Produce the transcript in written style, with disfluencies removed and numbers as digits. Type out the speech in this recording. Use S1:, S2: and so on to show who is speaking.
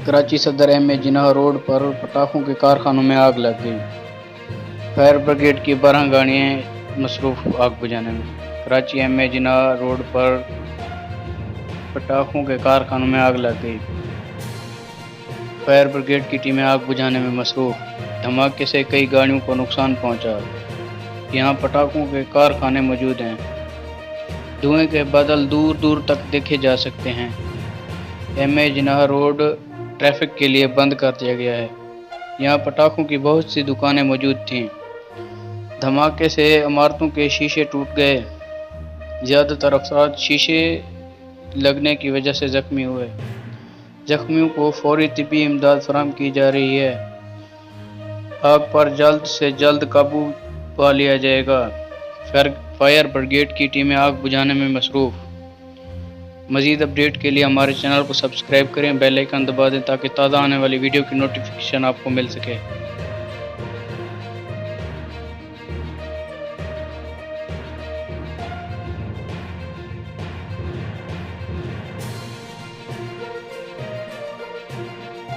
S1: کراچی صدر احمد جناح روڈ پر پٹاخوں کے کارخانوں میں آگ لگ گئی۔ فائر بریگیڈ کی 12 گاڑیاں مصروف آگ بجھانے میں۔ کراچی احمد جناح روڈ پر پٹاخوں کے کارخانوں میں آگ لگ گئی۔ فائر بریگیڈ کی ٹیمیں آگ بجھانے میں مصروف۔ دھماکے سے کئی گاڑیوں کو نقصان پہنچا۔ یہاں پٹاخوں کے کارخانے موجود ہیں۔ دھوئیں کے بادل دور دور تک دیکھے جا سکتے ہیں۔ احمد جناح روڈ ٹریفک کے لیے بند کر دیا گیا ہے۔ یہاں پٹاخوں کی بہت سی دکانیں موجود تھیں۔ دھماکے سے عمارتوں کے شیشے ٹوٹ گئے۔ زیادہ تر افراد شیشے لگنے کی وجہ سے زخمی ہوئے۔ زخمیوں کو فوری طبی امداد فراہم کی جا رہی ہے۔ آگ پر جلد سے جلد قابو پا لیا جائے گا۔ فائر بریگیڈ کی ٹیمیں آگ بجھانے میں مصروف۔ مزید اپڈیٹ کے لیے ہمارے چینل کو سبسکرائب کریں، بیل آئیکن دبا دیں تاکہ تازہ آنے والی ویڈیو کی نوٹیفیکیشن آپ کو مل سکے۔